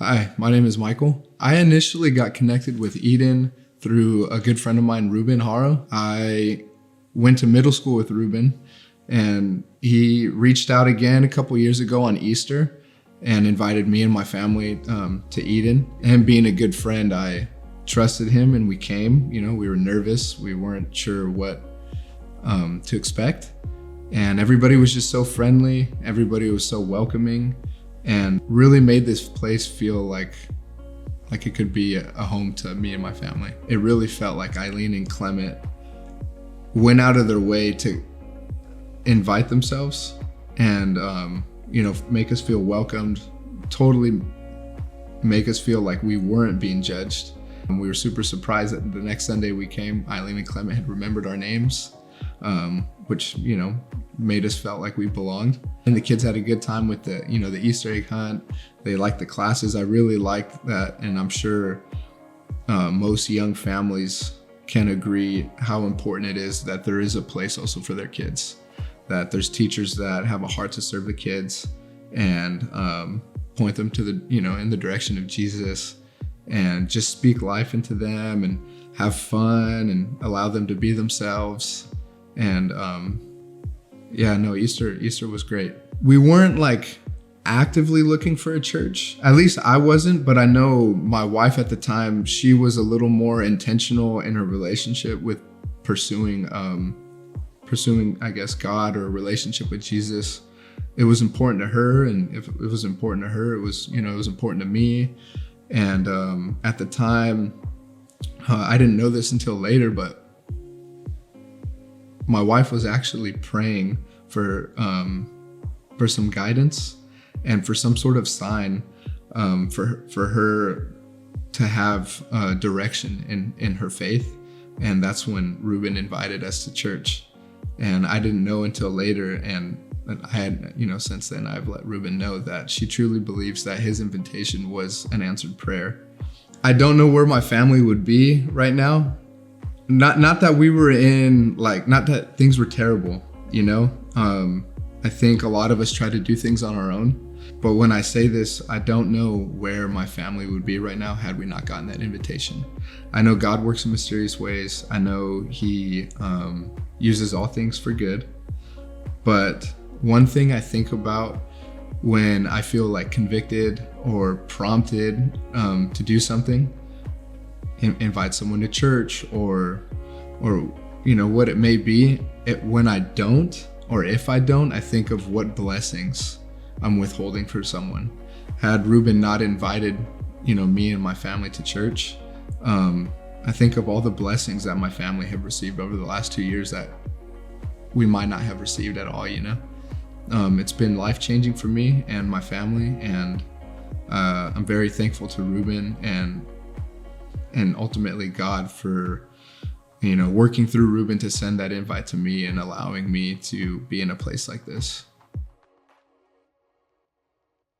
Hi, my name is Michael. I initially got connected with Eden through a good friend of mine, Ruben Haro. I went to middle school with Ruben, and he reached out again a couple years ago on Easter and invited me and my family to Eden. And being a good friend, I trusted him and we came. You know, we were nervous. We weren't sure what to expect. And everybody was just so friendly. Everybody was so welcoming and really made this place feel like it could be a home to me and my family. It really felt like Eileen and Clement went out of their way to invite themselves and, make us feel welcomed, totally make us feel like we weren't being judged. And we were super surprised that the next Sunday we came, Eileen and Clement had remembered our names, which, made us felt like we belonged. And the kids had a good time with the Easter egg hunt. They liked the classes. I really liked that. And I'm sure most young families can agree how important it is that there is a place also for their kids, that there's teachers that have a heart to serve the kids and point them to in the direction of Jesus and just speak life into them and have fun and allow them to be themselves. And Easter was great. We weren't actively looking for a church. At least I wasn't, but I know my wife at the time, she was a little more intentional in her relationship with pursuing, I guess, God or a relationship with Jesus. It was important to her, and if it was important to her, it was important to me. And at the time, I didn't know this until later, but my wife was actually praying for some guidance and for some sort of sign for her to have direction in her faith. And that's when Ruben invited us to church. And I didn't know until later. And I had, since then I've let Ruben know that she truly believes that his invitation was an answered prayer. I don't know where my family would be right now. Not that we were in, not that things were terrible, I think a lot of us try to do things on our own. But when I say this, I don't know where my family would be right now had we not gotten that invitation. I know God works in mysterious ways. I know He uses all things for good. But one thing I think about when I feel convicted or prompted to do something, invite someone to church or what it may be, when I don't, or if I don't, I think of what blessings I'm withholding for someone. Had Ruben not invited, me and my family to church, I think of all the blessings that my family have received over the last 2 years that we might not have received at all, It's been life-changing for me and my family, and I'm very thankful to Ruben and ultimately God for working through Ruben to send that invite to me and allowing me to be in a place like this.